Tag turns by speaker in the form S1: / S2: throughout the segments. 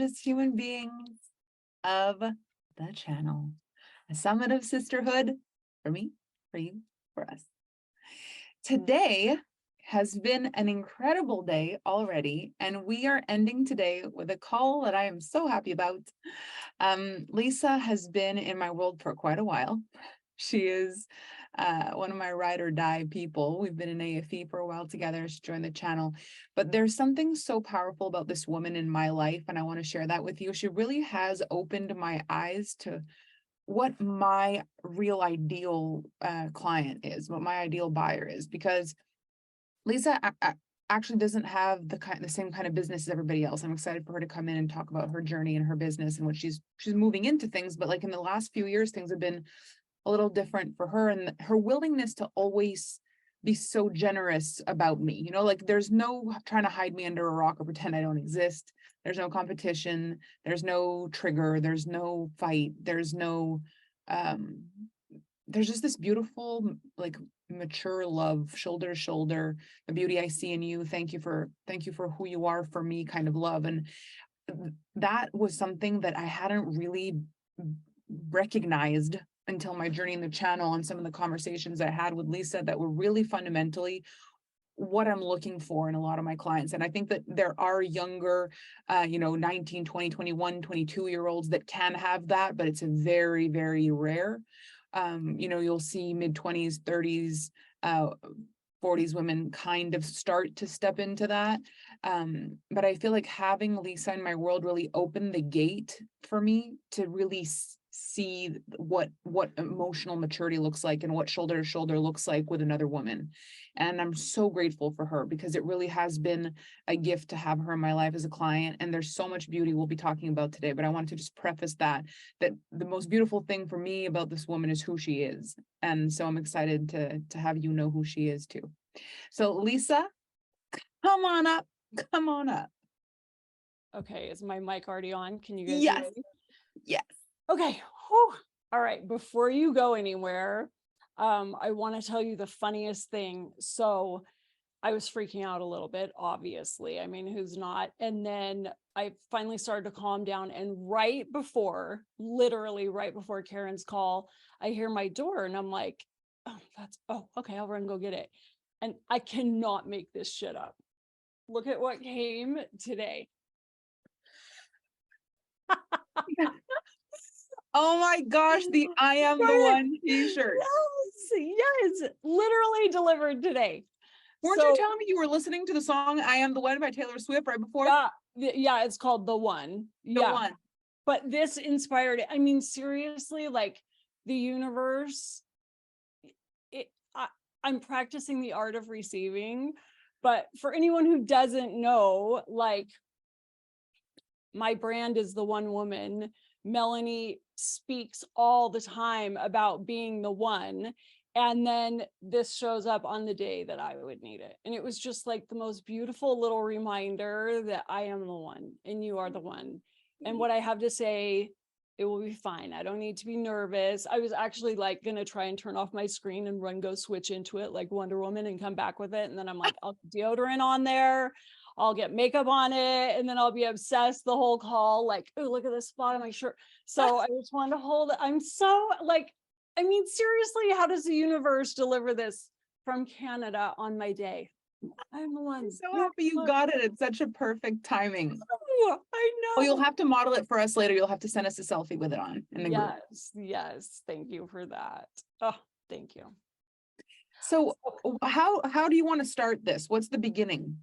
S1: greatest human beings of the channel. A summit of sisterhood for me, for you, for us. Today has been an incredible day already, and we are ending today with a call that I am so happy about. Lisa has been in my world for quite a while. She is one of my ride or die people. We've been in AFE for a while together. She joined the channel, but there's something so powerful about this woman in my life, and I want to share that with you. She really has opened my eyes to what my real ideal client is, what my ideal buyer is, because Lisa actually doesn't have the same kind of business as everybody else. I'm excited for her to come in and talk about her journey and her business and what she's moving into things. But like in the last few years, things have been a little different for her, and her willingness to always be so generous about me. You know, like there's no trying to hide me under a rock or pretend I don't exist. There's no competition. There's no trigger. There's no fight. There's no, there's just this beautiful, like mature love, shoulder to shoulder, the beauty I see in you. Thank you for who you are for me kind of love. And that was something that I hadn't really recognized until my journey in the channel and some of the conversations I had with Lisa that were really fundamentally what I'm looking for in a lot of my clients. And I think that there are younger, 19, 20, 21, 22-year-olds that can have that, but it's very, very rare. You'll see mid-20s, 30s, 40s women kind of start to step into that. But I feel like having Lisa in my world really opened the gate for me to really see what emotional maturity looks like and what shoulder to shoulder looks like with another woman. And I'm so grateful for her because it really has been a gift to have her in my life as a client. And there's so much beauty we'll be talking about today, but I wanted to just preface that the most beautiful thing for me about this woman is who she is. And so I'm excited to have you know who she is too. So Lisa, come on up.
S2: Okay, is my mic already on? Can you guys
S1: Yes.
S2: hear me?
S1: Yes.
S2: Okay. Whew. All right. Before you go anywhere, I want to tell you the funniest thing. So I was freaking out a little bit, obviously. I mean, who's not? And then I finally started to calm down. And literally right before Karen's call, I hear my door and I'm like, okay, I'll run and go get it. And I cannot make this shit up. Look at what came today.
S1: Oh my gosh, the I Am the One t-shirt.
S2: Yes, literally delivered today.
S1: Weren't you telling me you were listening to the song I Am the One by Taylor Swift right before?
S2: Yeah, it's called The One.
S1: The One.
S2: But this inspired it. I mean, seriously, like the universe, I'm practicing the art of receiving. But for anyone who doesn't know, like my brand is the one woman. Melanie speaks all the time about being the one. And then this shows up on the day that I would need it. And it was just like the most beautiful little reminder that I am the one and you are the one. And what I have to say, it will be fine. I don't need to be nervous. I was actually like going to try and turn off my screen and go switch into it like Wonder Woman and come back with it. And then I'm like, I'll put deodorant on there. I'll get makeup on it, and then I'll be obsessed the whole call. Like, oh, look at this spot on my shirt. So I just wanted to hold it. I'm so like, I mean, seriously, how does the universe deliver this from Canada on my day? I'm the one.
S1: I'm so happy you got it. It's such a perfect timing.
S2: Oh, I know.
S1: Well, you'll have to model it for us later. You'll have to send us a selfie with it on in the group.
S2: Yes. Thank you for that. Oh, thank you.
S1: So how do you want to start this? What's the beginning?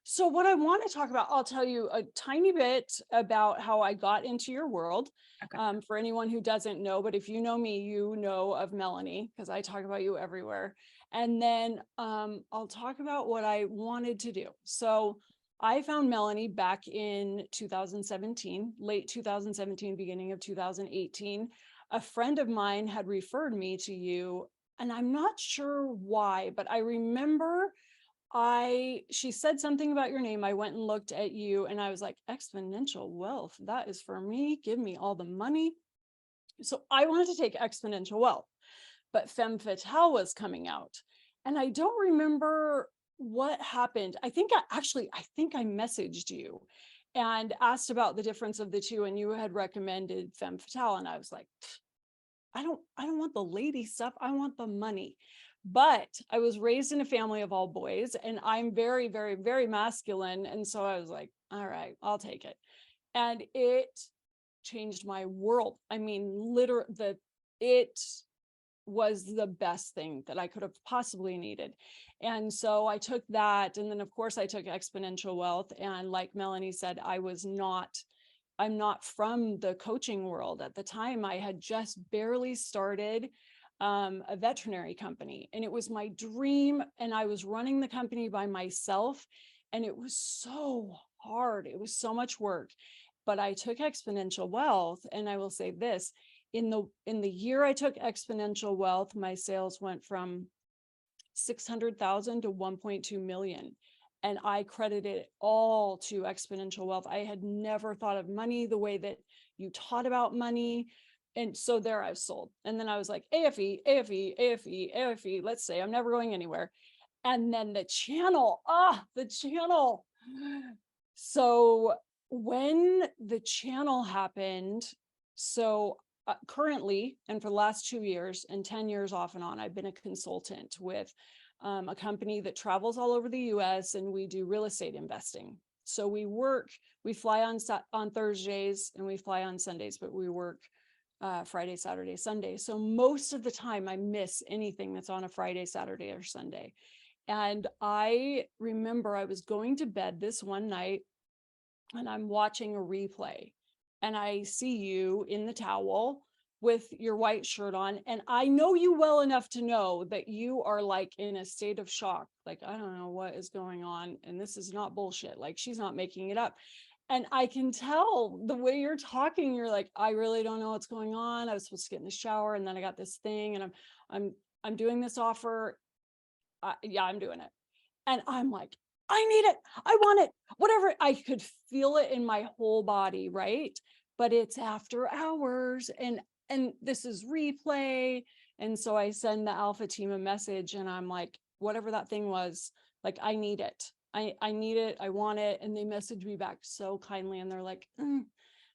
S2: So what I want to talk about, I'll tell you a tiny bit about how I got into your world. Okay. For anyone who doesn't know, but if you know me, you know of Melanie because I talk about you everywhere. And then I'll talk about what I wanted to do. So I found Melanie back in 2017, late 2017, beginning of 2018. A friend of mine had referred me to you, and I'm not sure why, but I remember she said something about your name. I went and looked at you and I was like, exponential wealth, that is for me. Give me all the money. So I wanted to take exponential wealth, but Femme Fatale was coming out. And I don't remember what happened. I think I messaged you and asked about the difference of the two. And you had recommended Femme Fatale. And I was like, I don't want the lady stuff. I want the money. But I was raised in a family of all boys, and I'm very, very, very masculine. And so I was like, all right, I'll take it. And it changed my world. I mean, literally, it was the best thing that I could have possibly needed. And so I took that. And then of course I took Exponential Wealth. And like Melanie said, I'm not from the coaching world. At the time, I had just barely started a veterinary company, and it was my dream. And I was running the company by myself, and it was so hard. It was so much work. But I took Exponential Wealth, and I will say this, in the year I took Exponential Wealth, my sales went from 600,000 to 1.2 million. And I credit it all to Exponential Wealth. I had never thought of money the way that you taught about money. And so there I was sold. And then I was like, AFE, AFE, AFE, AFE, let's say I'm never going anywhere. And then the channel. So when the channel happened, so currently, and for the last 2 years and 10 years off and on, I've been a consultant with a company that travels all over the US, and we do real estate investing. So we fly on Thursdays and we fly on Sundays, but we work Friday, Saturday, Sunday. So most of the time I miss anything that's on a Friday, Saturday, or Sunday. And I remember I was going to bed this one night and I'm watching a replay, and I see you in the towel with your white shirt on. And I know you well enough to know that you are like in a state of shock. Like, I don't know what is going on. And this is not bullshit. Like, she's not making it up. And I can tell the way you're talking, you're like, I really don't know what's going on. I was supposed to get in the shower, and then I got this thing, and I'm doing this offer. Yeah, I'm doing it. And I'm like, I need it. I want it. Whatever. I could feel it in my whole body, right? But it's after hours, and this is replay. And so I send the alpha team a message, and I'm like, whatever that thing was, like, I need it. I need it. I want it. And they message me back so kindly, and they're like,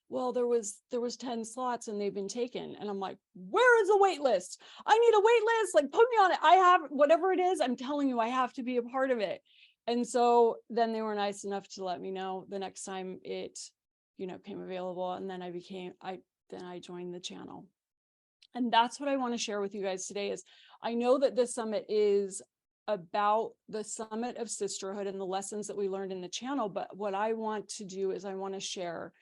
S2: well, there was 10 slots and they've been taken. And I'm like, where is the wait list? I need a wait list. Like, put me on it. I have whatever it is. I'm telling you, I have to be a part of it. And so then they were nice enough to let me know the next time it, came available. And then I joined the channel. And that's what I want to share with you guys today. Is I know that this summit is about the summit of sisterhood and the lessons that we learned in the channel. But what I want to do is I want to share,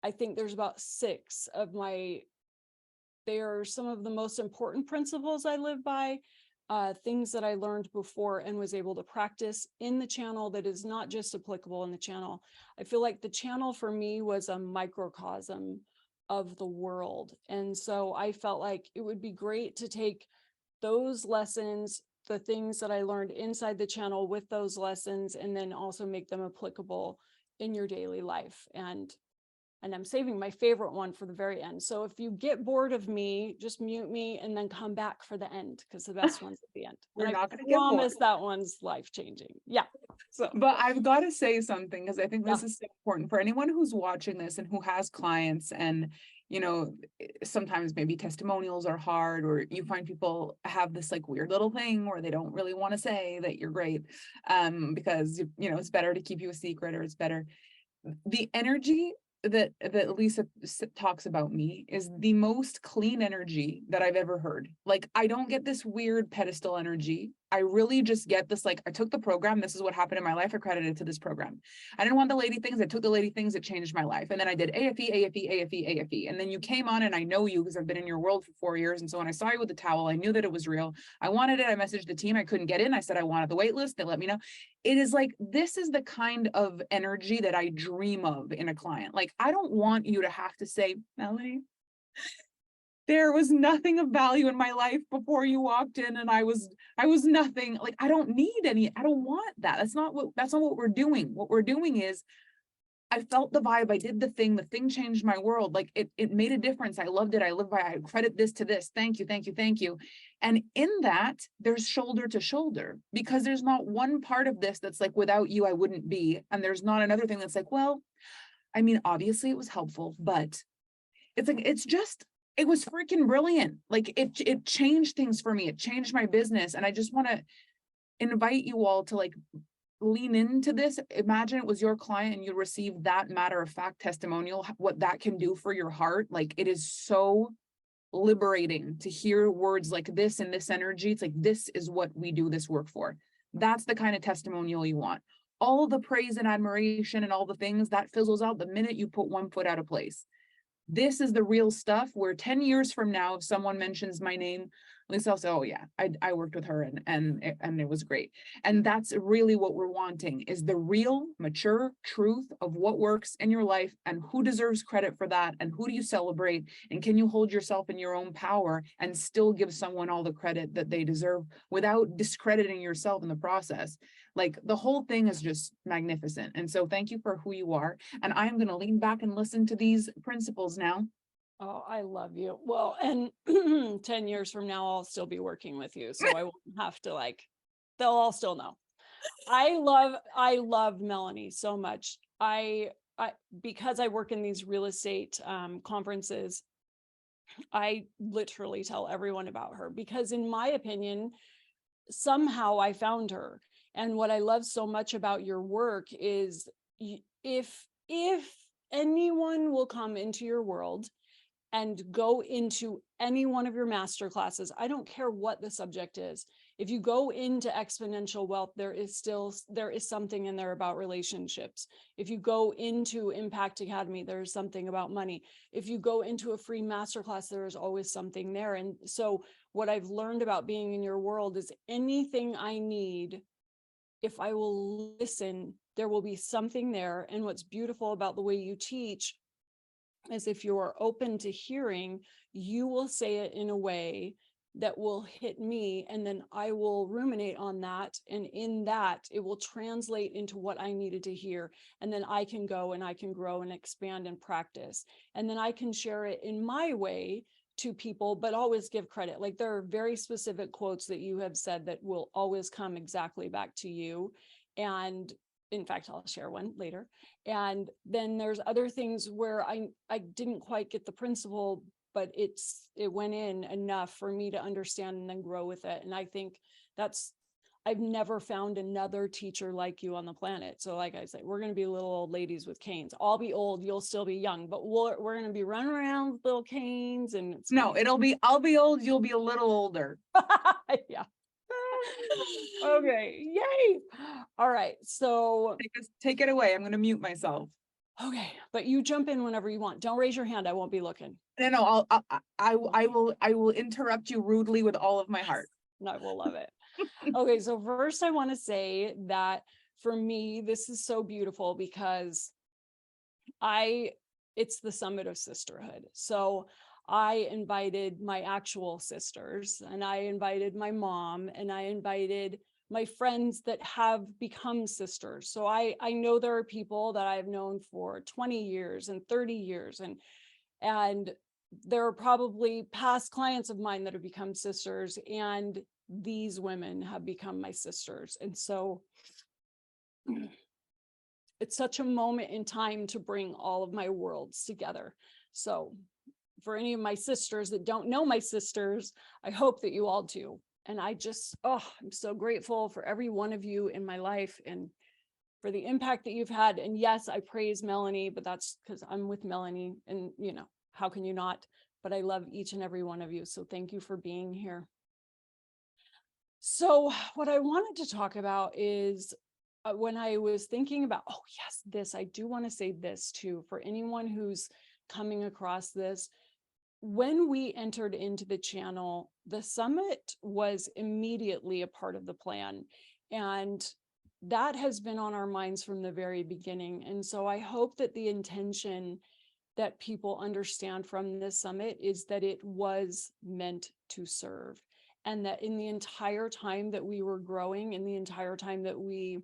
S2: I think there's about 6 of they are some of the most important principles I live by, things that I learned before and was able to practice in the channel that is not just applicable in the channel. I feel like the channel for me was a microcosm of the world. And so I felt like it would be great to take those lessons, the things that I learned inside the channel with those lessons, and then also make them applicable in your daily life. And I'm saving my favorite one for the very end. So if you get bored of me, just mute me and then come back for the end, because the best one's at the end.
S1: We're
S2: And
S1: not
S2: I
S1: going to get bored.
S2: promise that one's life-changing. Yeah. So,
S1: But I've got to say something, because I think this
S2: Yeah.
S1: is so important for anyone who's watching this and who has clients, and sometimes maybe testimonials are hard, or you find people have this like weird little thing where they don't really want to say that you're great, because it's better to keep you a secret, or it's better. The energy that Lisa talks about me is the most clean energy that I've ever heard. Like, I don't get this weird pedestal energy. I really just get this, like, I took the program. This is what happened in my life. I credited it to this program. I didn't want the lady things. I took the lady things. It changed my life. And then I did AFE, AFE, AFE, AFE. And then you came on, and I know you because I've been in your world for 4 years. And so when I saw you with the towel, I knew that it was real. I wanted it. I messaged the team. I couldn't get in. I said I wanted the wait list. They let me know. It is like, this is the kind of energy that I dream of in a client. Like, I don't want you to have to say, Melanie, there was nothing of value in my life before you walked in, and I was nothing. Like, I don't need any, I don't want that. That's not what we're doing. What we're doing is, I felt the vibe. I did the thing changed my world. Like, it made a difference. I loved it. I live by, I credit this to this. Thank you, thank you, thank you. And in that, there's shoulder to shoulder, because there's not one part of this that's like, without you, I wouldn't be. And there's not another thing that's like, well, I mean, obviously it was helpful, but it's like, it was freaking brilliant. Like it changed things for me. It changed my business. And I just want to invite you all to like lean into this. Imagine it was your client and you received that matter of fact testimonial, what that can do for your heart. Like it is so liberating to hear words like this and this energy. It's like, this is what we do this work for. That's the kind of testimonial you want. All the praise and admiration and all the things that fizzles out the minute you put one foot out of place. This is the real stuff where 10 years from now, if someone mentions my name, at least I'll say, oh yeah, I worked with her and it was great. And that's really what we're wanting, is the real mature truth of what works in your life and who deserves credit for that and who do you celebrate, and can you hold yourself in your own power and still give someone all the credit that they deserve without discrediting yourself in the process. Like the whole thing is just magnificent. And so thank you for who you are. And I'm going to lean back and listen to these principles now.
S2: Oh, I love you. Well, and 10 years from now, I'll still be working with you. So I won't have to they'll all still know. I love Melanie so much. Because I work in these real estate conferences, I literally tell everyone about her because in my opinion, somehow I found her. And what I love so much about your work is if anyone will come into your world and go into any one of your master classes, I don't care what the subject is. If you go into exponential wealth, there is something in there about relationships. If you go into Impact Academy, there's something about money. If you go into a free masterclass, there is always something there. And so what I've learned about being in your world is anything I need, if I will listen, there will be something there. And what's beautiful about the way you teach is if you are open to hearing, you will say it in a way that will hit me, and then I will ruminate on that, and in that it will translate into what I needed to hear, and then I can go and I can grow and expand and practice, and then I can share it in my way to people, but always give credit. Like there are very specific quotes that you have said that will always come exactly back to you, and in fact, I'll share one later. And then there's other things where I didn't quite get the principle, but it went in enough for me to understand and then grow with it. And I think I've never found another teacher like you on the planet. So like I said, we're going to be little old ladies with canes. I'll be old, you'll still be young, but we're going to be running around with little canes, and
S1: I'll be old, you'll be a little older.
S2: Yeah. Okay, yay. All right, so
S1: take it away. I'm going to mute myself.
S2: Okay, but you jump in whenever you want. Don't raise your hand. I won't be looking.
S1: No, I will interrupt you rudely with all of my heart.
S2: No, I will love it. Okay, so first I want to say that for me, this is so beautiful because it's the summit of sisterhood. So I invited my actual sisters, and I invited my mom, and I invited my friends that have become sisters. So I know there are people that I've known for 20 years and 30 years, and there are probably past clients of mine that have become sisters, and these women have become my sisters. And so it's such a moment in time to bring all of my worlds together. So for any of my sisters that don't know my sisters, I hope that you all do. And I'm so grateful for every one of you in my life and for the impact that you've had. And yes, I praise Melanie, but that's because I'm with Melanie, and how can you not? But I love each and every one of you. So thank you for being here. So what I wanted to talk about is when I was thinking about, I do want to say this too, for anyone who's coming across this. When we entered into the channel, the summit was immediately a part of the plan. And that has been on our minds from the very beginning. And so I hope that the intention that people understand from this summit is that it was meant to serve. And that in the entire time that we were growing, in the entire time that we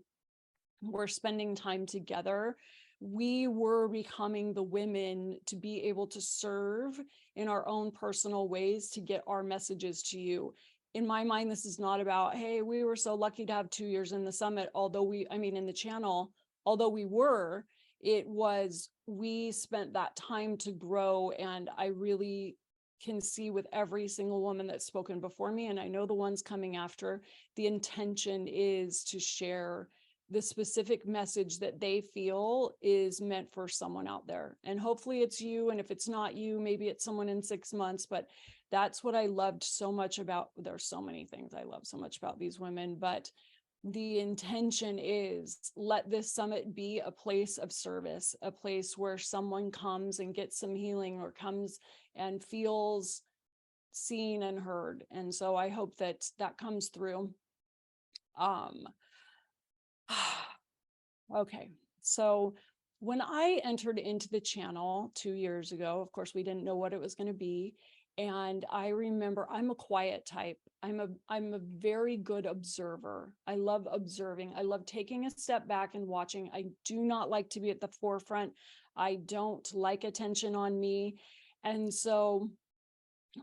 S2: were spending time together, we were becoming the women to be able to serve in our own personal ways to get our messages to you. In my mind, this is not about, hey, we were so lucky to have 2 years in the summit, in the channel, although we were. we spent that time to grow, and I really can see with every single woman that's spoken before me, and I know the ones coming after, the intention is to share the specific message that they feel is meant for someone out there. And hopefully it's you. And if it's not you, maybe it's someone in 6 months. But that's what I loved so much about, there's so many things I love so much about these women, but the intention is, let this summit be a place of service, a place where someone comes and gets some healing, or comes and feels seen and heard. And so I hope that that comes through. Okay, so when I entered into the channel 2 years ago, of course, we didn't know what it was going to be. And I remember, I'm a quiet type. I'm a very good observer. I love observing. I love taking a step back and watching. I do not like to be at the forefront. I don't like attention on me. And so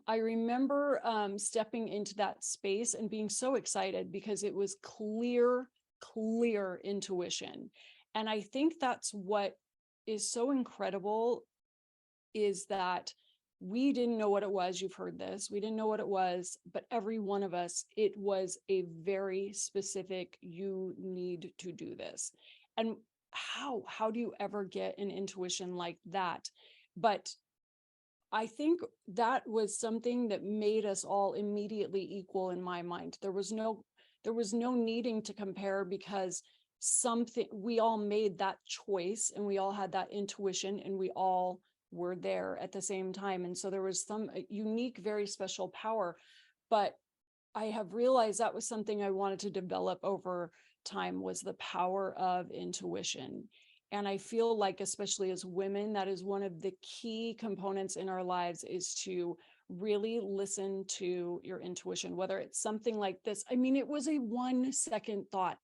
S2: I remember stepping into that space and being so excited because it was clear intuition. And I think that's what is so incredible, is that we didn't know what it was. You've heard this. We didn't know what it was, but every one of us, it was a very specific, you need to do this. And how do you ever get an intuition like that? But I think that was something that made us all immediately equal in my mind. There was no needing to compare, because we all made that choice, and we all had that intuition, and we all were there at the same time. And so there was some unique, very special power. But I have realized that was something I wanted to develop over time, was the power of intuition. And I feel like, especially as women, that is one of the key components in our lives, is to really listen to your intuition, whether it's something like this. I mean, it was a 1-second thought.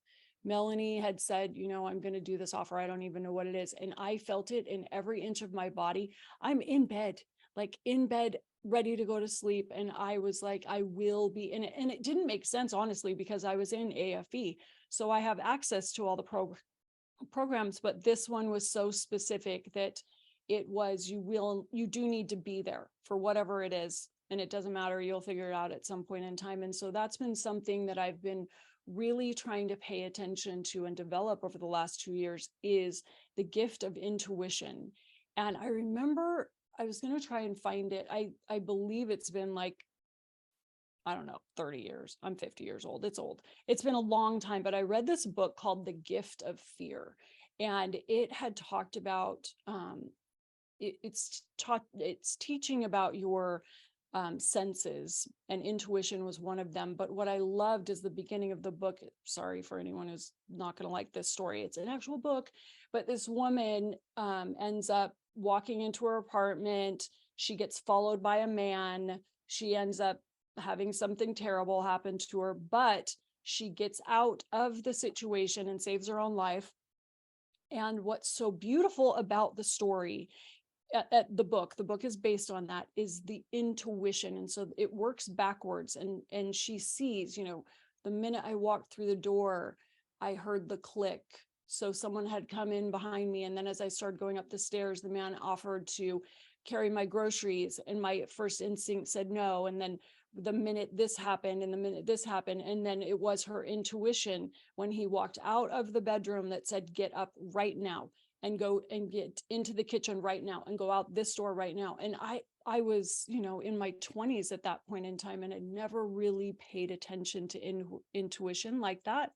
S2: Melanie had said, I'm going to do this offer. I don't even know what it is. And I felt it in every inch of my body. I'm in bed, ready to go to sleep. And I was like, I will be in it. And it didn't make sense, honestly, because I was in AFE. So I have access to all the programs, but this one was so specific that it was, you do need to be there for whatever it is. And it doesn't matter, you'll figure it out at some point in time. And so that's been something that I've been really trying to pay attention to and develop over the last 2 years, is the gift of intuition. And I remember, I was going to try and find it. I believe it's been like, I don't know, 30 years. I'm 50 years old. It's old. It's been a long time, but I read this book called The Gift of Fear. And it had talked about, it's teaching about your senses, and intuition was one of them. But what I loved is the beginning of the book. Sorry for anyone who's not going to like this story. It's an actual book, but this woman ends up walking into her apartment. She gets followed by a man. She ends up having something terrible happen to her, but she gets out of the situation and saves her own life. And what's so beautiful about the story, the book is based on that, is the intuition. And so it works backwards, and she sees, the minute I walked through the door, I heard the click. So someone had come in behind me. And then as I started going up the stairs, the man offered to carry my groceries, and my first instinct said no. And then the minute this happened, and then it was her intuition when he walked out of the bedroom that said, get up right now and go and get into the kitchen right now and go out this door right now. And I was, in my 20s at that point in time, and I never really paid attention to intuition like that.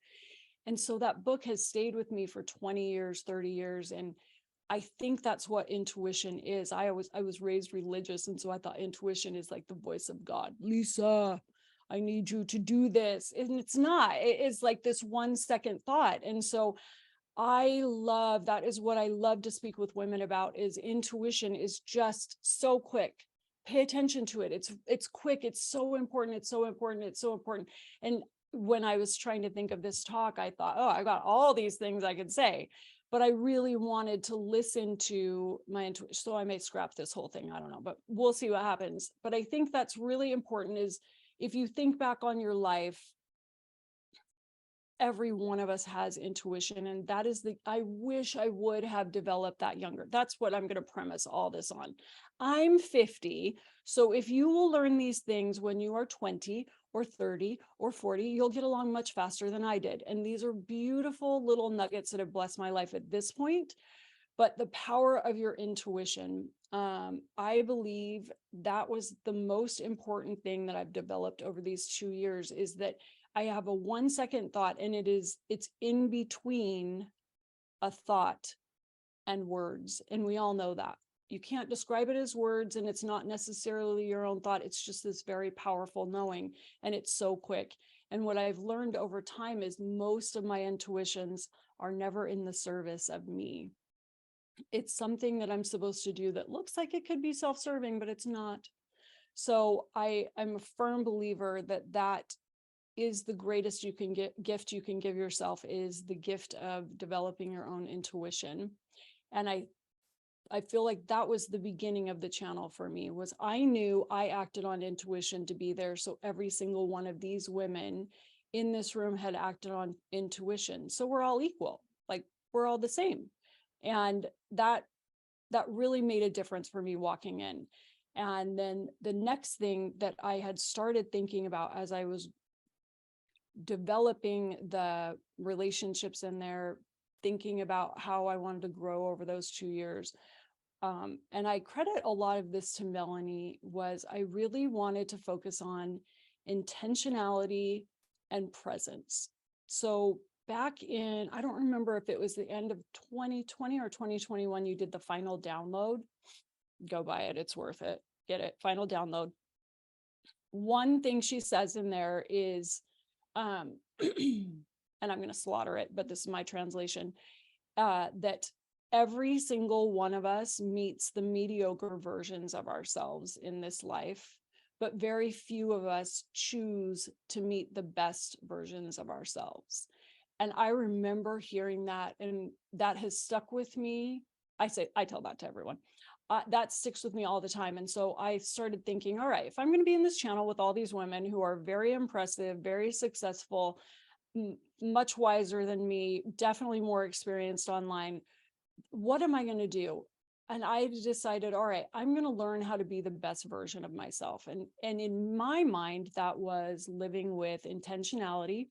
S2: And so that book has stayed with me for 20 years, 30 years. And I think that's what intuition is. I was raised religious. And so I thought intuition is like the voice of God. Lisa, I need you to do this. And it's not. It's like this 1-second thought. And so that is what I love to speak with women about, is intuition is just so quick. Pay attention to it. It's quick. It's so important. It's so important. It's so important. And when I was trying to think of this talk, I thought, oh, I got all these things I could say, but I really wanted to listen to my intuition. So I may scrap this whole thing. I don't know, but we'll see what happens. But I think that's really important, is if you think back on your life, every one of us has intuition. And that is I wish I would have developed that younger. That's what I'm going to premise all this on. I'm 50. So if you will learn these things when you are 20 or 30 or 40, you'll get along much faster than I did. And these are beautiful little nuggets that have blessed my life at this point. But the power of your intuition, I believe that was the most important thing that I've developed over these 2 years, is that I have a 1 second thought, and it's in between a thought and words. And we all know that. You can't describe it as words, and it's not necessarily your own thought. It's just this very powerful knowing, and it's so quick. And what I've learned over time is most of my intuitions are never in the service of me. It's something that I'm supposed to do that looks like it could be self-serving, but it's not. So I'm a firm believer that that is the greatest you can gift you can give yourself, is the gift of developing your own intuition. And I feel like that was the beginning of the channel for me. Was I knew I acted on intuition to be there. So every single one of these women in this room had acted on intuition. So we're all equal, like we're all the same. And that really made a difference for me walking in. And then the next thing that I had started thinking about as I was developing the relationships in there, thinking about how I wanted to grow over those 2 years. And I credit a lot of this to Melanie, was I really wanted to focus on intentionality and presence. So back in, I don't remember if it was the end of 2020 or 2021, you did the final download. Go buy it. It's worth it. Get it. Final download. One thing she says in there is, and I'm going to slaughter it, but this is my translation, that every single one of us meets the mediocre versions of ourselves in this life, but very few of us choose to meet the best versions of ourselves. And I remember hearing that, and that has stuck with me. I tell that to everyone. That sticks with me all the time. And so I started thinking, all right, if I'm going to be in this channel with all these women who are very impressive, very successful, much wiser than me, definitely more experienced online, what am I going to do? And I decided, all right, I'm going to learn how to be the best version of myself. And in my mind, that was living with intentionality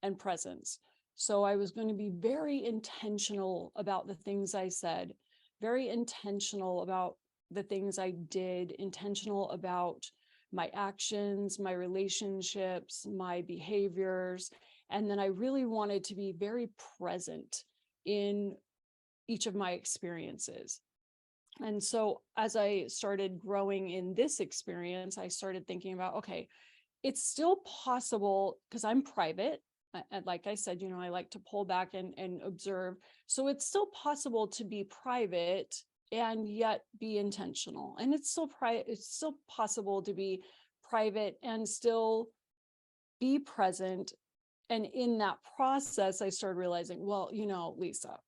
S2: and presence. So I was going to be very intentional about the things I said, very intentional about the things I did, intentional about my actions, my relationships, my behaviors. And then I really wanted to be very present in each of my experiences. And so as I started growing in this experience, I started thinking about, okay, it's still possible, because I'm private. And like I said, I like to pull back and observe. So it's still possible to be private and yet be intentional. And it's still possible to be private and still be present. And in that process, I started realizing, well, Lisa,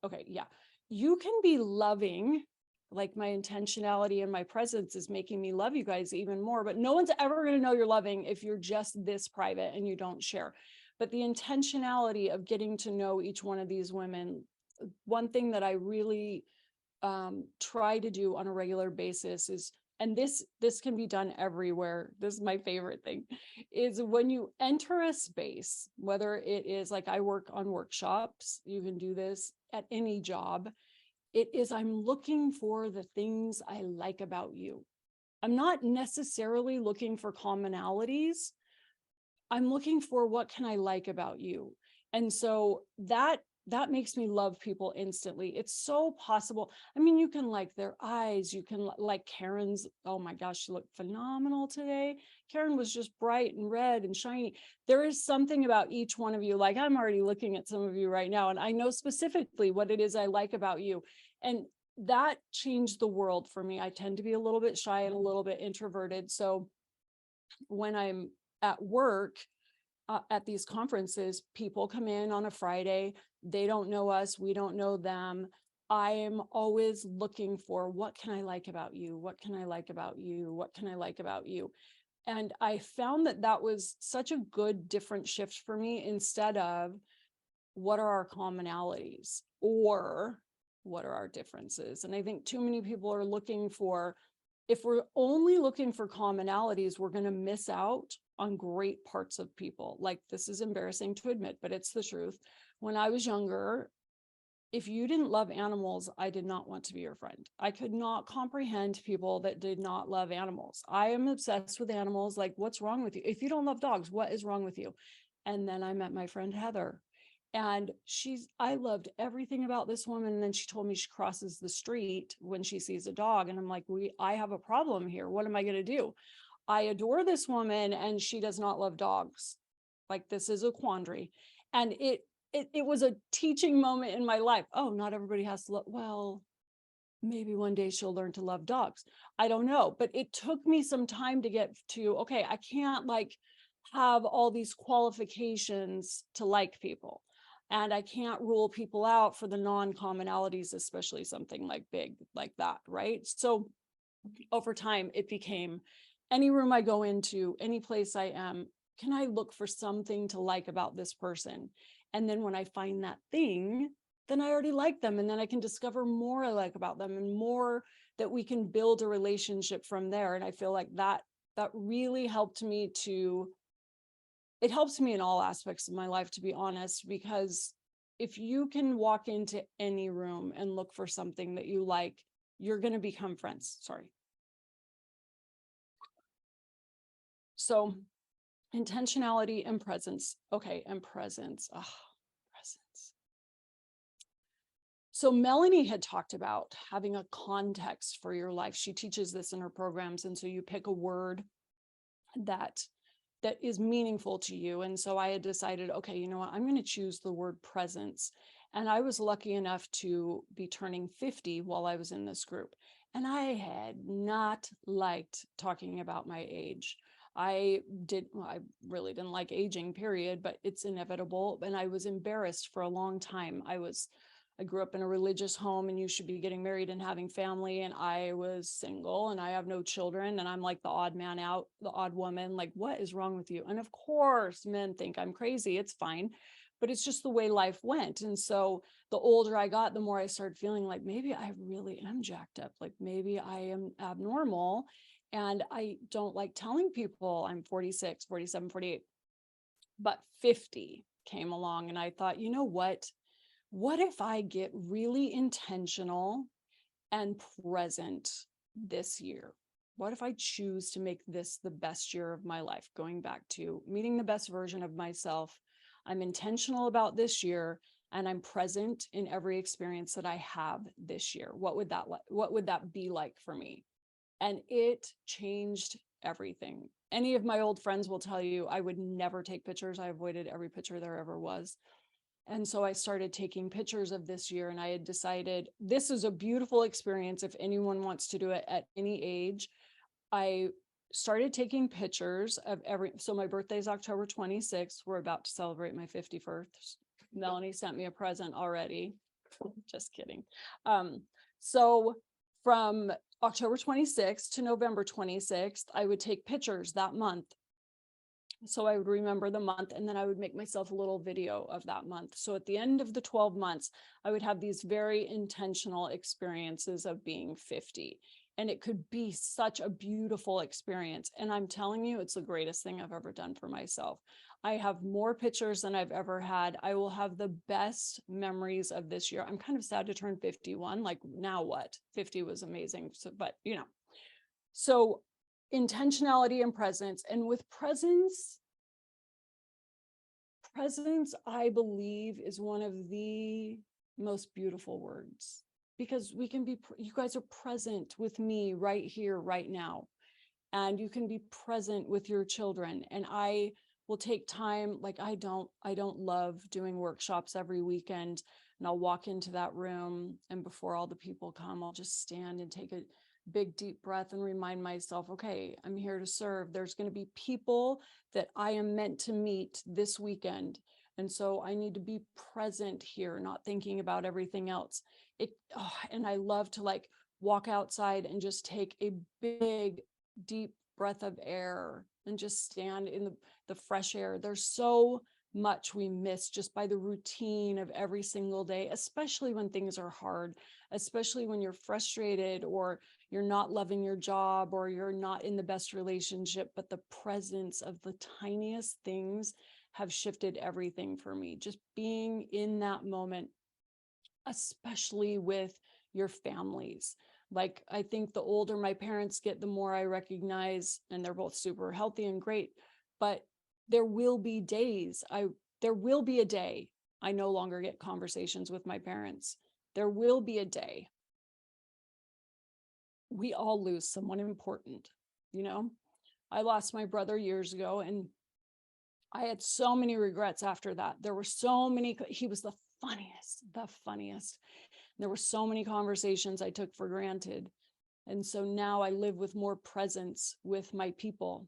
S2: okay, yeah, you can be loving, like my intentionality and my presence is making me love you guys even more, but no one's ever going to know you're loving if you're just this private and you don't share. But the intentionality of getting to know each one of these women, one thing that I really try to do on a regular basis is, and this can be done everywhere, this is my favorite thing, is when you enter a space, whether it is like I work on workshops, you can do this at any job, it is, I'm looking for the things I like about you. I'm not necessarily looking for commonalities. I'm looking for what can I like about you. And so that makes me love people instantly. It's so possible. I mean, you can like their eyes, you can like Karen's. Oh my gosh, she looked phenomenal today. Karen was just bright and red and shiny. There is something about each one of you. Like, I'm already looking at some of you right now, and I know specifically what it is I like about you. And that changed the world for me. I tend to be a little bit shy and a little bit introverted. So when I'm at work, at these conferences, people come in on a Friday, they don't know us, we don't know them. I am always looking for, what can I like about you? What can I like about you? What can I like about you? And I found that that was such a good different shift for me, instead of what are our commonalities or what are our differences. And I think too many people are looking for, if we're only looking for commonalities, we're going to miss out on great parts of people. Like, this is embarrassing to admit, but it's the truth. When I was younger, if you didn't love animals, I did not want to be your friend. I could not comprehend people that did not love animals. I am obsessed with animals. Like, what's wrong with you? If you don't love dogs, what is wrong with you? And then I met my friend Heather, and I loved everything about this woman. And then she told me she crosses the street when she sees a dog. And I'm like, I have a problem here. What am I going to do? I adore this woman and she does not love dogs. Like, this is a quandary. And it was a teaching moment in my life. Oh, not everybody has to love. Well, maybe one day she'll learn to love dogs. I don't know, but it took me some time to get to, okay, I can't like have all these qualifications to like people. And I can't rule people out for the non-commonalities, especially something like big like that, right? So over time, it became, any room I go into, any place I am, can I look for something to like about this person? And then when I find that thing, then I already like them. And then I can discover more I like about them, and more that we can build a relationship from there. And I feel like that really helped me it helps me in all aspects of my life, to be honest, because if you can walk into any room and look for something that you like, you're going to become friends. Sorry. So intentionality and presence. Okay, and presence. Oh, presence. So Melanie had talked about having a context for your life. She teaches this in her programs. And so you pick a word that is meaningful to you. And so I had decided, okay, you know what, I'm going to choose the word presence. And I was lucky enough to be turning 50 while I was in this group. And I had not liked talking about my age. I really didn't like aging, period, but it's inevitable. And I was embarrassed for a long time. I grew up in a religious home, and you should be getting married and having family. And I was single and I have no children. And I'm like the odd man out, the odd woman, like, what is wrong with you? And of course, men think I'm crazy. It's fine. But it's just the way life went. And so the older I got, the more I started feeling like maybe I really am jacked up. Like maybe I am abnormal. And I don't like telling people I'm 46, 47, 48. But 50 came along, and I thought, you know what? What if I get really intentional and present this year? What if I choose to make this the best year of my life? Going back to meeting the best version of myself. I'm intentional about this year, and I'm present in every experience that I have this year. What would that be like for me? And it changed everything. Any of my old friends will tell you I would never take pictures. I avoided every picture there ever was. And so I started taking pictures of this year, and I had decided this is a beautiful experience if anyone wants to do it at any age. I started taking pictures of so my birthday is October 26th. We're about to celebrate my 51st. Melanie sent me a present already. Just kidding. So from October 26th to November 26th, I would take pictures that month. So I would remember the month, and then I would make myself a little video of that month. So at the end of the 12 months, I would have these very intentional experiences of being 50. And it could be such a beautiful experience. And I'm telling you, it's the greatest thing I've ever done for myself. I have more pictures than I've ever had. I will have the best memories of this year. I'm kind of sad to turn 51. Like, now what? 50 was amazing. So, but you know, so intentionality and presence. And with presence, I believe, is one of the most beautiful words, because we can be, you guys are present with me right here, right now. And you can be present with your children. And I will take time, like I don't love doing workshops every weekend. And I'll walk into that room, and before all the people come, I'll just stand and take a big deep breath and remind myself, okay, I'm here to serve. There's going to be people that I am meant to meet this weekend. And so I need to be present here, not thinking about everything else. And I love to like walk outside and just take a big, deep breath of air and just stand in the fresh air. There's so much we miss just by the routine of every single day, especially when things are hard, especially when you're frustrated or you're not loving your job or you're not in the best relationship. But the presence of the tiniest things have shifted everything for me. Just being in that moment, especially with your families. Like, I think the older my parents get, the more I recognize, and they're both super healthy and great, but there will be days, there will be a day I no longer get conversations with my parents. There will be a day we all lose someone important, you know? I lost my brother years ago, and I had so many regrets after that. There were so many, he was the funniest, the funniest. There were so many conversations I took for granted. And so now I live with more presence with my people,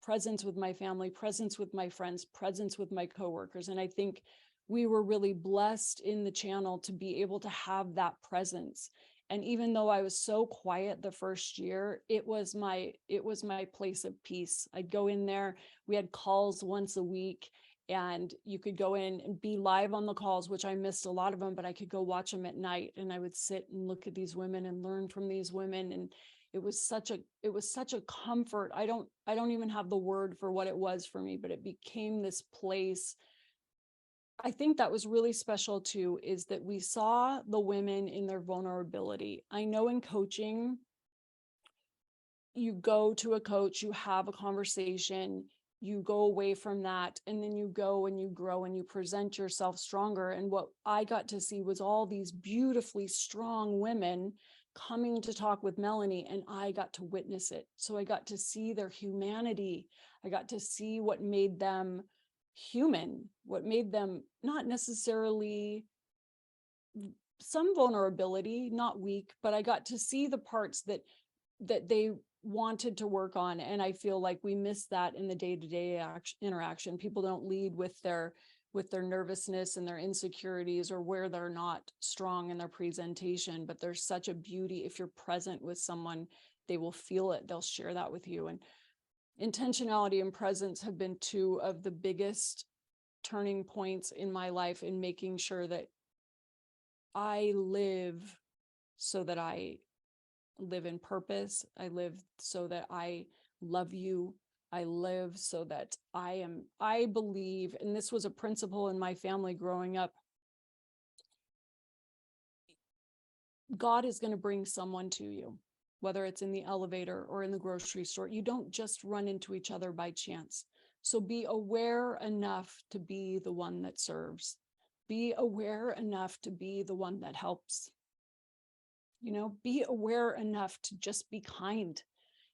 S2: presence with my family, presence with my friends, presence with my coworkers. And I think we were really blessed in the channel to be able to have that presence. And even though I was so quiet the first year, it was my place of peace. I'd go in there. We had calls once a week, and you could go in and be live on the calls, which I missed a lot of them, but I could go watch them at night, and I would sit and look at these women and learn from these women. And it was such a comfort. I don't even have the word for what it was for me, but it became this place. I think that was really special too, is that we saw the women in their vulnerability. I know in coaching, you go to a coach, you have a conversation, you go away from that, and then you go and you grow and you present yourself stronger. And what I got to see was all these beautifully strong women coming to talk with Melanie, and I got to witness it. So I got to see their humanity. I got to see what made them human, what made them not necessarily some vulnerability, not weak, but I got to see the parts that they wanted to work on. And I feel like we miss that in the day-to-day interaction. People don't lead with their nervousness and their insecurities, or where they're not strong in their presentation. But there's such a beauty. If you're present with someone, they will feel it. They'll share that with you. And intentionality and presence have been two of the biggest turning points in my life, in making sure that I live so that I live in purpose. I live so that I love you. I live so that I believe, and this was a principle in my family growing up, God is going to bring someone to you, whether it's in the elevator or in the grocery store. You don't just run into each other by chance. So be aware enough to be the one that serves. Be aware enough to be the one that helps. Be aware enough to just be kind.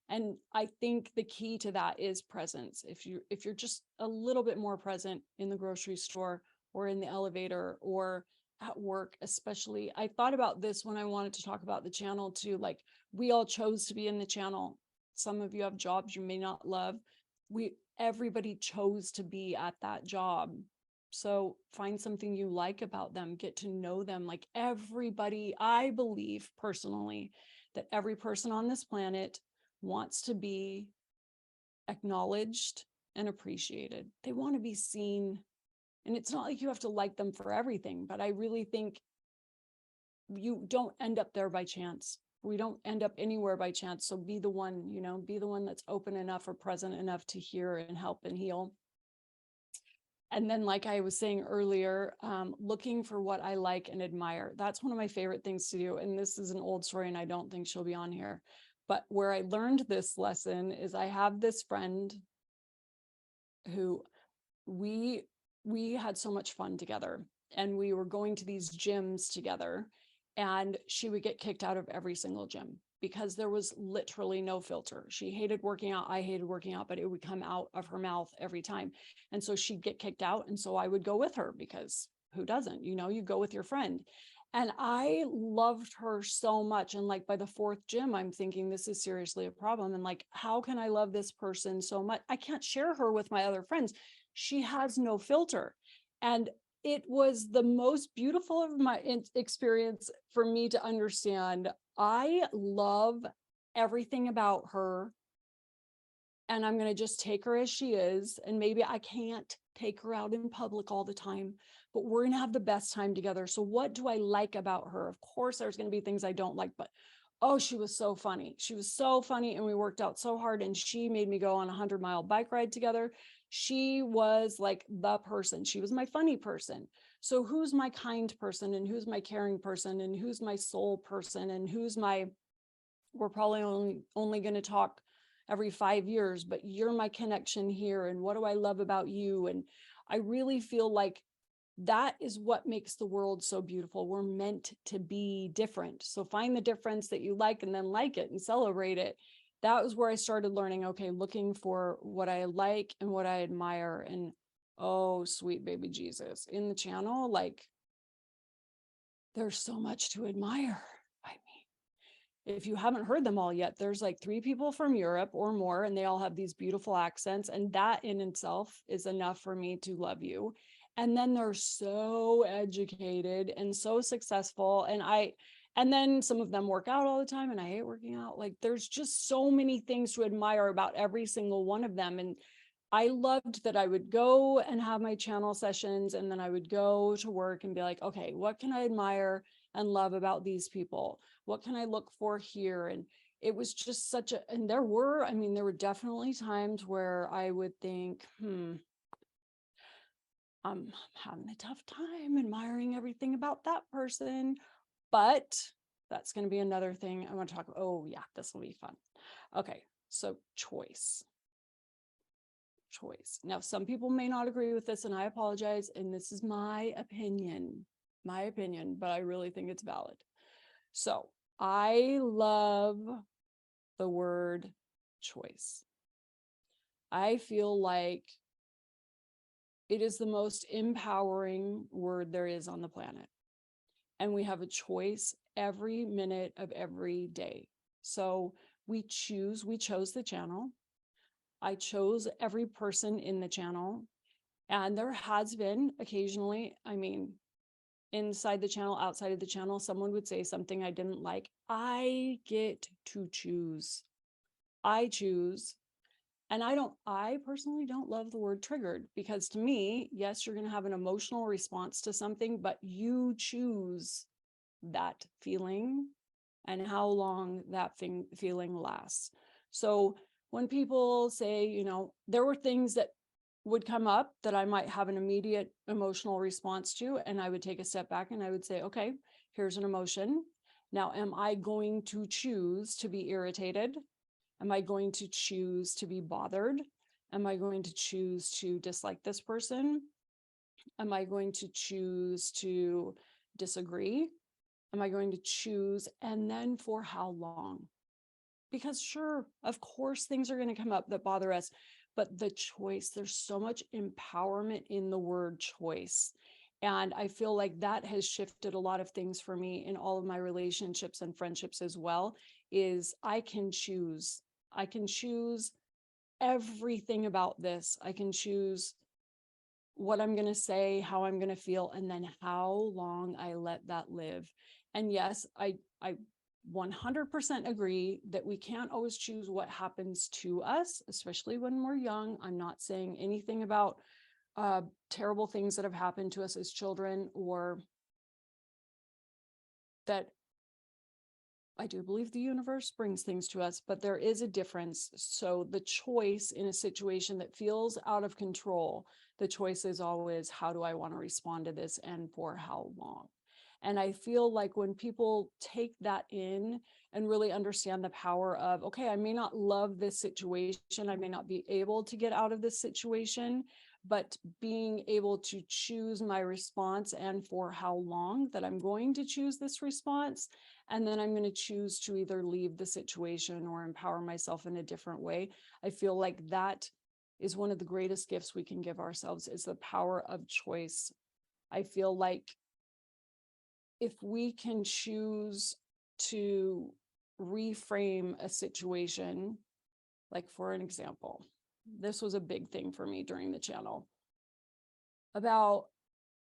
S2: And I think the key to that is presence. If you're just a little bit more present in the grocery store or in the elevator or at work, especially. I thought about this when I wanted to talk about the channel too. Like, we all chose to be in the channel. Some of you have jobs you may not love. Everybody chose to be at that job. So find something you like about them, get to know them. Like, everybody, I believe personally that every person on this planet wants to be acknowledged and appreciated. They want to be seen. And it's not like you have to like them for everything, but I really think you don't end up there by chance. We don't end up anywhere by chance. So be the one, be the one that's open enough or present enough to hear and help and heal. And then, like I was saying earlier, looking for what I like and admire. That's one of my favorite things to do. And this is an old story, and I don't think she'll be on here. But where I learned this lesson is, I have this friend who we had so much fun together, and we were going to these gyms together, and she would get kicked out of every single gym because there was literally no filter. She hated working out. I hated working out, but it would come out of her mouth every time. And so she'd get kicked out. And so I would go with her, because who doesn't? You go with your friend. And I loved her so much. And like, by the fourth gym, I'm thinking, this is seriously a problem. And like, how can I love this person so much? I can't share her with my other friends. She has no filter. And it was the most beautiful of my experience for me to understand. I love everything about her and I'm going to just take her as she is. And maybe I can't take her out in public all the time, but we're going to have the best time together. So what do I like about her? Of course, there's going to be things I don't like, but oh, she was so funny. She was so funny. And we worked out so hard, and she made me go on a 100-mile bike ride together. She was like the person. She was my funny person. So who's my kind person, and who's my caring person, and who's my soul person, and who's my, we're probably only going to talk every 5 years, but you're my connection here. And what do I love about you? And I really feel like that is what makes the world so beautiful. We're meant to be different. So find the difference that you like, and then like it and celebrate it. That was where I started learning, okay, looking for what I like and what I admire. And oh, sweet baby Jesus, in the channel, like there's so much to admire. I mean, if you haven't heard them all yet, there's like 3 people from Europe or more, and they all have these beautiful accents. And that in itself is enough for me to love you. And then they're so educated and so successful. And then some of them work out all the time, and I hate working out. Like there's just so many things to admire about every single one of them. And I loved that I would go and have my channel sessions, and then I would go to work and be like, okay, what can I admire and love about these people? What can I look for here? And it was just such a, and there were definitely times where I would think, I'm having a tough time admiring everything about that person. But that's going to be another thing I want to talk about. Oh yeah, this will be fun. Okay, so choice. Now, some people may not agree with this, and I apologize. And this is my opinion, but I really think it's valid. So I love the word choice. I feel like it is the most empowering word there is on the planet. And we have a choice every minute of every day. So we chose the channel. I chose every person in the channel. And there has been occasionally, I mean, inside the channel, outside of the channel, someone would say something I didn't like. I get to choose. I choose. And I personally don't love the word triggered, because to me, yes, you're going to have an emotional response to something, but you choose that feeling and how long that feeling lasts. So when people say, there were things that would come up that I might have an immediate emotional response to, and I would take a step back and I would say, okay, here's an emotion. Now, am I going to choose to be irritated? Am I going to choose to be bothered? Am I going to choose to dislike this person? Am I going to choose to disagree? Am I going to choose? And then for how long? Because sure, of course, things are going to come up that bother us, but the choice, there's so much empowerment in the word choice. And I feel like that has shifted a lot of things for me in all of my relationships and friendships as well, is I can choose. I can choose everything about this. I can choose what I'm going to say, how I'm going to feel, and then how long I let that live. And yes, I 100% agree that we can't always choose what happens to us, especially when we're young. I'm not saying anything about terrible things that have happened to us as children, or that I do believe the universe brings things to us, but there is a difference. So the choice in a situation that feels out of control, the choice is always, how do I want to respond to this and for how long? And I feel like when people take that in and really understand the power of, okay, I may not love this situation, I may not be able to get out of this situation, but being able to choose my response and for how long that I'm going to choose this response. And then I'm going to choose to either leave the situation or empower myself in a different way. I feel like that is one of the greatest gifts we can give ourselves, is the power of choice. I feel like if we can choose to reframe a situation, like for an example, this was a big thing for me during the channel. About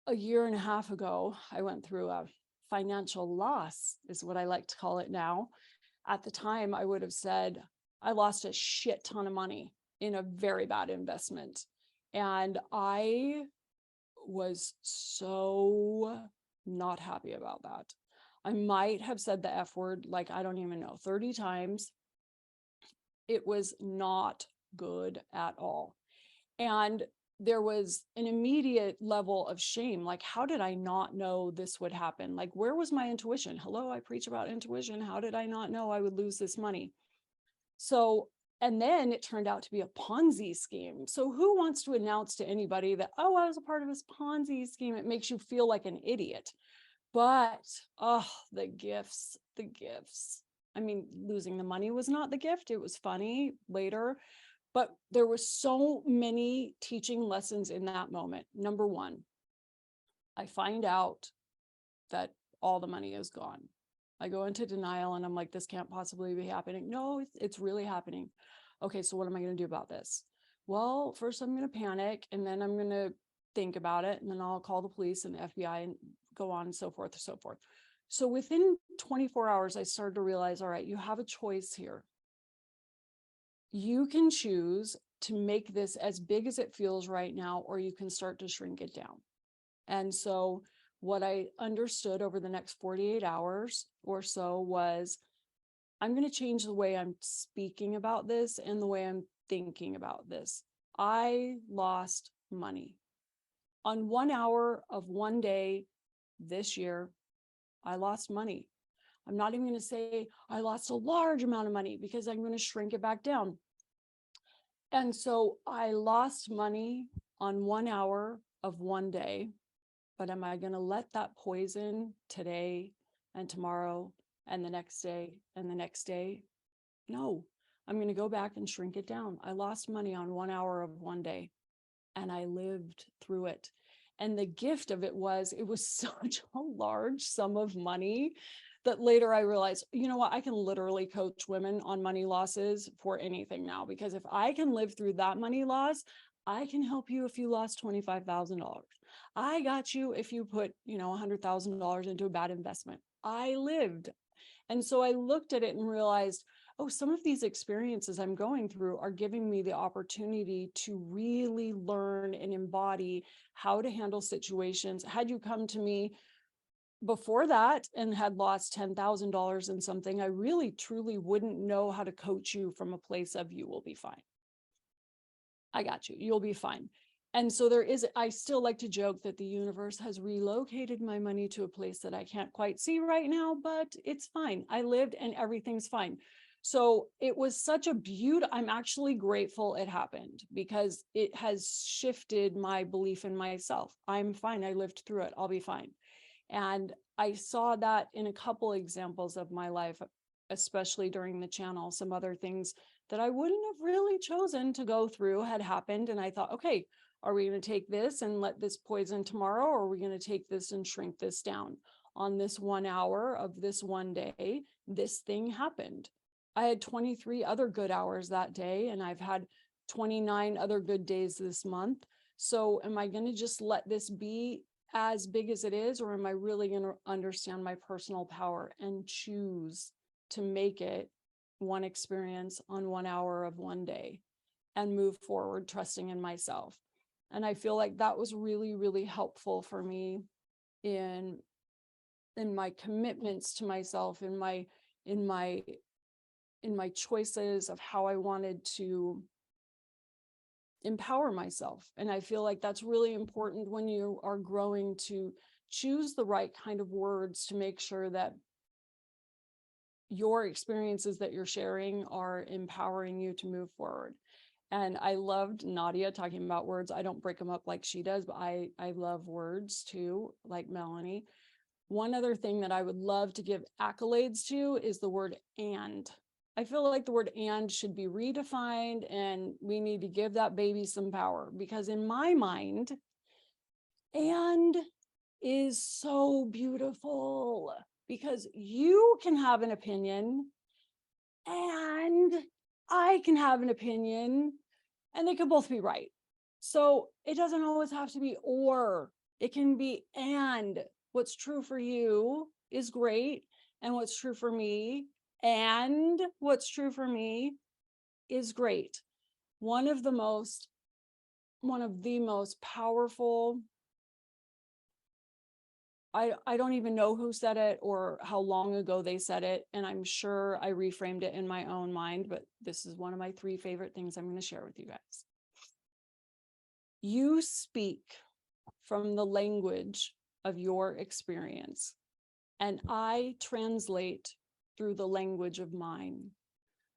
S2: a year and a half ago, I went through a financial loss, is what I like to call it now. At the time, I would have said, I lost a shit ton of money. in a very bad investment. And I was so not happy about that. I might have said the F word, like, I don't even know, 30 times. It was not good at all. And there was an immediate level of shame. Like, how did I not know this would happen? Like, where was my intuition? Hello, I preach about intuition. How did I not know I would lose this money? So, and then it turned out to be a Ponzi scheme. So who wants to announce to anybody that, oh, I was a part of this Ponzi scheme? It makes you feel like an idiot. But, oh, the gifts. I mean, losing the money was not the gift. It was funny later, but there were so many teaching lessons in that moment. Number one, I find out that all the money is gone. I go into denial and I'm like, this can't possibly be happening. No, it's really happening. Okay, so what am I going to do about this? Well, first I'm going to panic, and then I'm going to think about it, and then I'll call the police and the FBI and go on and so forth and so forth. So within 24 hours, I started to realize, all right, you have a choice here. You can choose to make this as big as it feels right now, or you can start to shrink it down. And so what I understood over the next 48 hours or so was, I'm going to change the way I'm speaking about this and the way I'm thinking about this. I lost money. On 1 hour of one day this year, I lost money. I'm not even going to say I lost a large amount of money, because I'm going to shrink it back down. And so I lost money on 1 hour of one day. But am I going to let that poison today and tomorrow and the next day and the next day? No, I'm going to go back and shrink it down. I lost money on 1 hour of one day, and I lived through it. And the gift of it was such a large sum of money that later I realized, you know what, I can literally coach women on money losses for anything now, because if I can live through that money loss, I can help you if you lost $25,000. I got you if you put, $100,000 into a bad investment. I lived. And so I looked at it and realized, oh, some of these experiences I'm going through are giving me the opportunity to really learn and embody how to handle situations. Had you come to me before that and had lost $10,000 in something, I really, truly wouldn't know how to coach you from a place of, you will be fine. I got you. You'll be fine. And so I still like to joke that the universe has relocated my money to a place that I can't quite see right now, but it's fine. I lived and everything's fine. So it was such a I'm actually grateful it happened, because it has shifted my belief in myself. I'm fine. I lived through it. I'll be fine. And I saw that in a couple examples of my life, especially during the channel. Some other things that I wouldn't have really chosen to go through had happened. And I thought, okay, are we going to take this and let this poison tomorrow? Or are we going to take this and shrink this down? On this 1 hour of this one day, this thing happened. I had 23 other good hours that day, and I've had 29 other good days this month. So am I going to just let this be as big as it is, or am I really going to understand my personal power and choose to make it one experience on 1 hour of one day and move forward, trusting in myself? And I feel like that was really, really helpful for me in my commitments to myself, in my choices of how I wanted to empower myself. And I feel like that's really important when you are growing, to choose the right kind of words to make sure that your experiences that you're sharing are empowering you to move forward. And I loved Nadia talking about words. I don't break them up like she does, but I love words too, like Melanie. One other thing that I would love to give accolades to is the word "and." I feel like the word "and" should be redefined, and we need to give that baby some power, because in my mind, "and" is so beautiful, because you can have an opinion and I can have an opinion, and they can both be right. So it doesn't always have to be or, it can be and. What's true for you is great, and what's true for me, and what's true for me is great. one of the most powerful, I don't even know who said it or how long ago they said it, and I'm sure I reframed it in my own mind, but this is one of my 3 favorite things I'm going to share with you guys. You speak from the language of your experience, and I translate through the language of mine.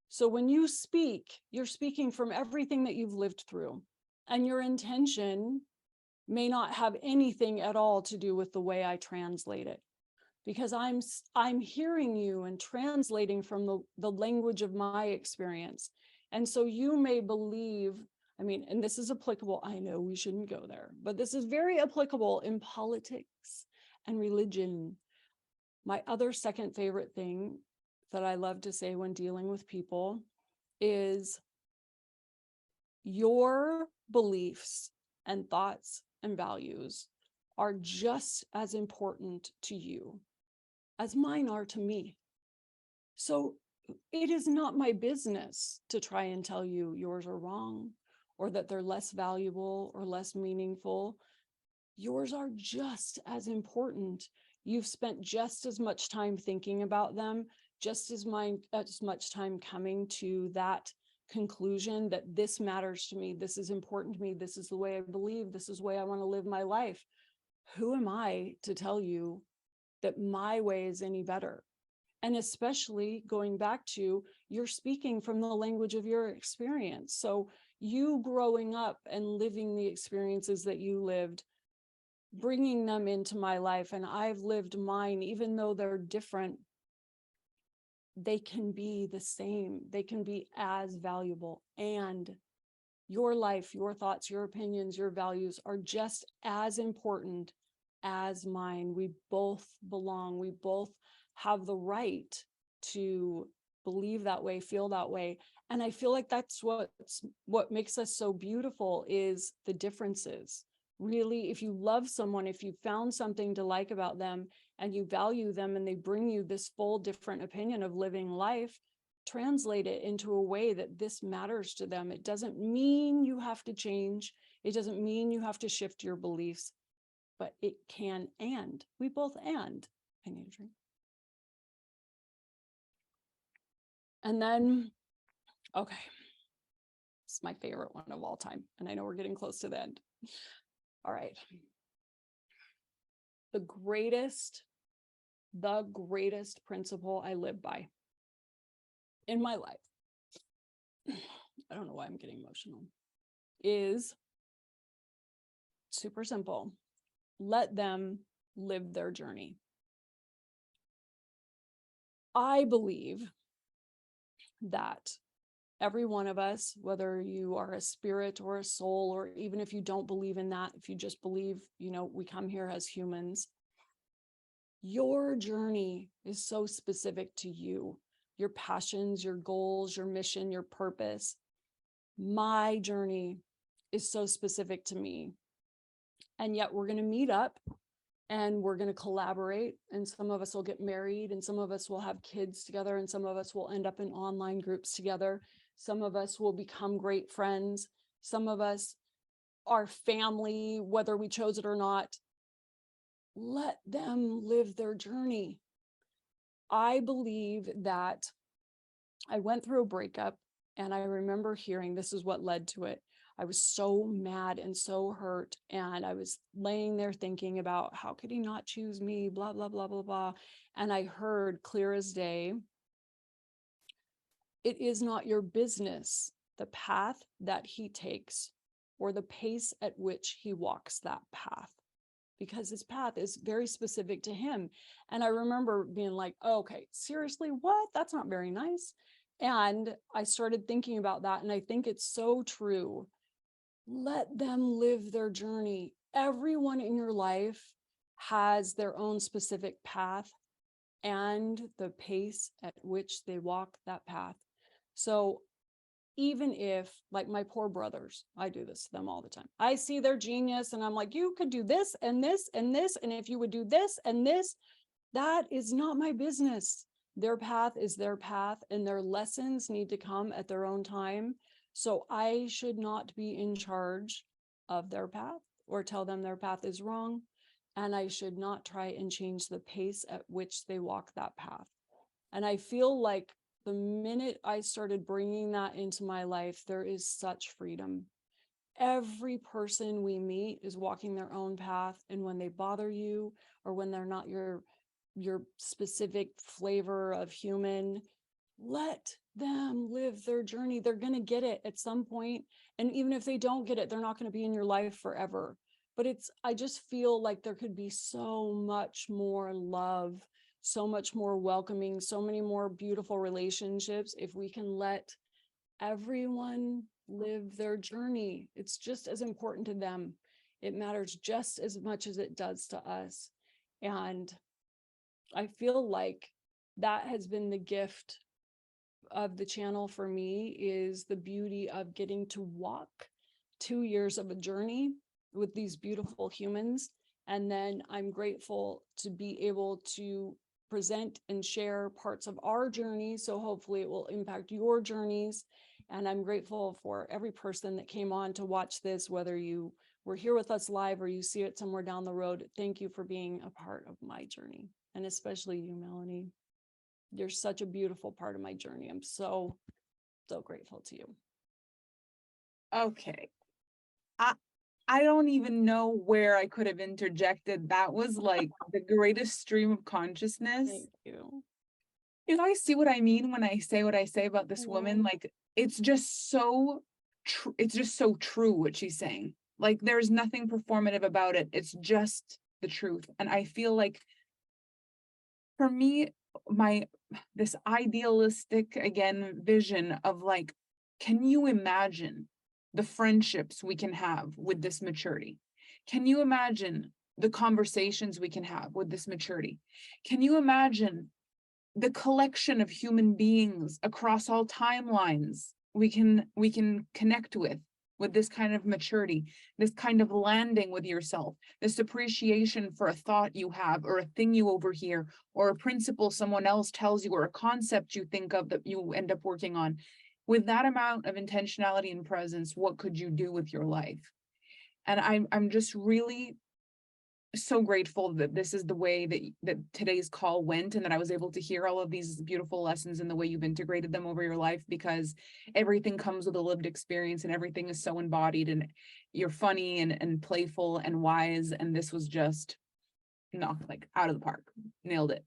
S2: So when you speak, you're speaking from everything that you've lived through, and your intention may not have anything at all to do with the way I translate it, because I'm hearing you and translating from the language of my experience. And so you may believe, I mean, and this is applicable, I know we shouldn't go there, but this is very applicable in politics and religion. My other second favorite thing that I love to say when dealing with people is your beliefs and thoughts and values are just as important to you as mine are to me. So it is not my business to try and tell you yours are wrong or that they're less valuable or less meaningful. Yours are just as important. You've spent just as much time thinking about them, just as much time coming to that conclusion that this matters to me, this is important to me, this is the way I believe, this is the way I want to live my life. Who am I to tell you that my way is any better? And especially going back to, you're speaking from the language of your experience. So you growing up and living the experiences that you lived, bringing them into my life, and I've lived mine, even though they're different, they can be the same. They can be as valuable. And your life, your thoughts, your opinions, your values are just as important as mine. We both belong. We both have the right to believe that way, feel that way. And I feel like that's what makes us so beautiful, is the differences. Really, if you love someone, if you found something to like about them and you value them and they bring you this full different opinion of living life, translate it into a way that this matters to them. It doesn't mean you have to change. It doesn't mean you have to shift your beliefs, but it can, and we both, and I need a drink. And then, okay, it's my favorite one of all time. And I know we're getting close to the end. All right. The greatest principle I live by in my life, I don't know why I'm getting emotional, is super simple. Let them live their journey. I believe that every one of us, whether you are a spirit or a soul, or even if you don't believe in that, if you just believe, we come here as humans, your journey is so specific to you, your passions, your goals, your mission, your purpose. My journey is so specific to me. And yet we're going to meet up and we're going to collaborate, and some of us will get married, and some of us will have kids together, and some of us will end up in online groups together. Some of us will become great friends. Some of us are family, whether we chose it or not. Let them live their journey. I believe that I went through a breakup, and I remember hearing, this is what led to it. I was so mad and so hurt, and I was laying there thinking about, how could he not choose me, blah, blah, blah, blah, blah. And I heard clear as day, it is not your business the path that he takes or the pace at which he walks that path, because his path is very specific to him. And I remember being like, oh, okay, seriously, what? That's not very nice. And I started thinking about that, and I think it's so true. Let them live their journey. Everyone in your life has their own specific path and the pace at which they walk that path. So even if, like my poor brothers, I do this to them all the time. I see their genius and I'm like, you could do this and this and this. And if you would do this and this, that is not my business. Their path is their path, and their lessons need to come at their own time. So I should not be in charge of their path or tell them their path is wrong. And I should not try and change the pace at which they walk that path. And I feel like the minute I started bringing that into my life, there is such freedom. Every person we meet is walking their own path. And when they bother you, or when they're not your specific flavor of human, let them live their journey. They're going to get it at some point. And even if they don't get it, they're not going to be in your life forever. But I just feel like there could be so much more love, so much more welcoming, so many more beautiful relationships if we can let everyone live their journey. It's just as important to them. It matters just as much as it does to us. And I feel like that has been the gift of the channel for me, is the beauty of getting to walk 2 years of a journey with these beautiful humans. And then I'm grateful to be able to present and share parts of our journey. So hopefully it will impact your journeys. And I'm grateful for every person that came on to watch this, whether you were here with us live or you see it somewhere down the road. Thank you for being a part of my journey. And especially you, Melanie. You're such a beautiful part of my journey. I'm so grateful to you.
S1: Okay. I don't even know where I could have interjected. That was like the greatest stream of consciousness.
S2: Thank you.
S1: You guys see what I mean when I say what I say about this
S2: Yeah.
S1: woman? Like, it's just so true. It's just so true what she's saying. Like, there's nothing performative about it. It's just the truth. And I feel like for me, this idealistic, again, vision of like, can you imagine the friendships we can have with this maturity? Can you imagine the conversations we can have with this maturity? Can you imagine the collection of human beings across all timelines we can connect with this kind of maturity, this kind of landing with yourself, this appreciation for a thought you have, or a thing you overhear, or a principle someone else tells you, or a concept you think of that you end up working on? With that amount of intentionality and presence, what could you do with your life? And I'm just really so grateful that this is the way that today's call went, and that I was able to hear all of these beautiful lessons and the way you've integrated them over your life, because everything comes with a lived experience and everything is so embodied, and you're funny and playful and wise, and this was just knocked like out of the park. Nailed it.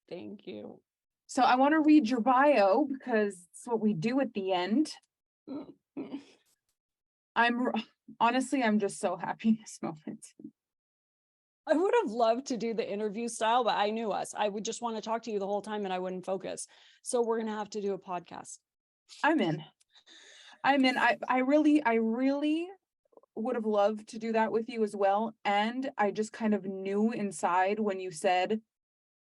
S2: Thank you.
S1: So I want to read your bio because it's what we do at the end. I'm just so happy in this moment.
S2: I would have loved to do the interview style, but I knew us. I would just want to talk to you the whole time and I wouldn't focus. So we're going to have to do a podcast.
S1: I'm in. I really would have loved to do that with you as well. And I just kind of knew inside when you said,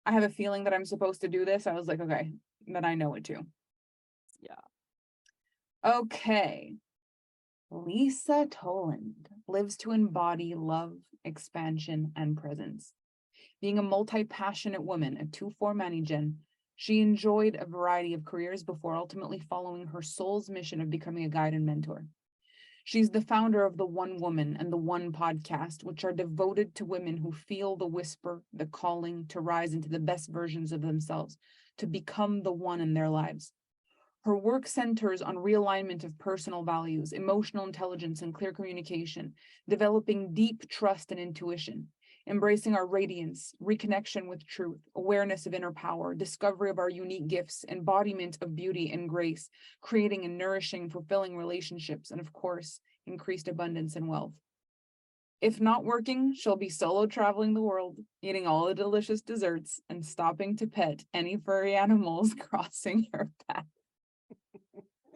S1: I have a feeling that I'm supposed to do this. I was like, okay, then I know it too.
S2: Yeah.
S1: Okay. Lisa Toland lives to embody love, expansion, and presence. Being a multi-passionate woman, a 2-4 Manigen, she enjoyed a variety of careers before ultimately following her soul's mission of becoming a guide and mentor. She's the founder of The One Woman and The One podcast, which are devoted to women who feel the whisper, the calling to rise into the best versions of themselves, to become the one in their lives. Her work centers on realignment of personal values, emotional intelligence, and clear communication, developing deep trust and intuition, embracing our radiance, reconnection with truth, awareness of inner power, discovery of our unique gifts, embodiment of beauty and grace, creating and nourishing, fulfilling relationships, and of course, increased abundance and wealth. If not working, she'll be solo traveling the world, eating all the delicious desserts, and stopping to pet any furry animals crossing her path.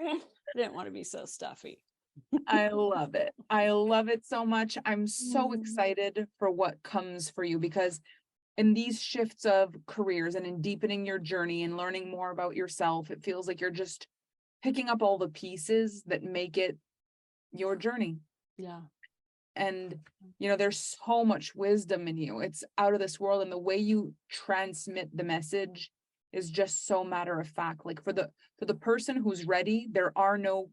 S2: I didn't want to be so stuffy.
S1: I love it. I love it so much. I'm so excited for what comes for you, because in these shifts of careers and in deepening your journey and learning more about yourself, it feels like you're just picking up all the pieces that make it your journey.
S2: Yeah.
S1: And, there's so much wisdom in you. It's out of this world. And the way you transmit the message is just so matter of fact. Like for the person who's ready, there are no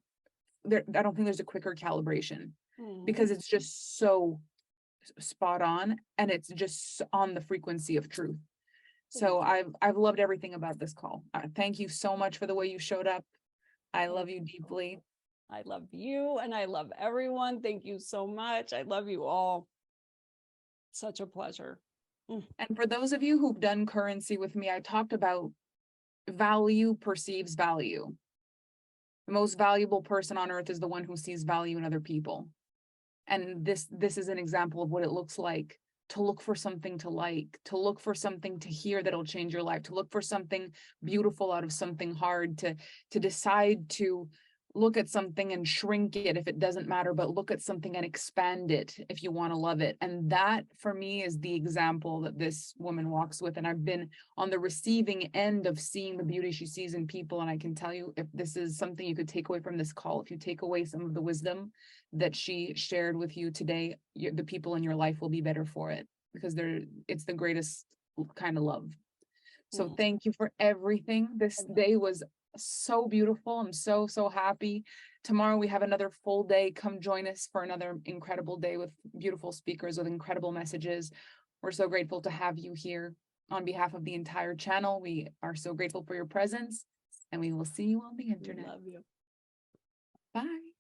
S1: I don't think there's a quicker calibration,
S2: Mhm.
S1: because it's just so spot on, and it's just on the frequency of truth. So I've loved everything about this call. Thank you so much for the way you showed up. I love you deeply.
S2: I love you and I love everyone. Thank you so much. I love you all. Such a pleasure.
S1: And for those of you who've done currency with me, I talked about value perceives value. The most valuable person on earth is the one who sees value in other people. And this is an example of what it looks like to look for something to like, to look for something to hear that'll change your life, to look for something beautiful out of something hard, to decide to look at something and shrink it if it doesn't matter, but look at something and expand it if you want to love it. And that for me is the example that this woman walks with. And I've been on the receiving end of seeing the beauty she sees in people. And I can tell you, if this is something you could take away from this call, if you take away some of the wisdom that she shared with you today, the people in your life will be better for it, because it's the greatest kind of love. So thank you for everything. This day was so beautiful. I'm so happy. Tomorrow we have another full day. Come join us for another incredible day with beautiful speakers with incredible messages. We're so grateful to have you here. On behalf of the entire channel, we are so grateful for your presence, and we will see you on the internet.
S2: Love you.
S1: Bye.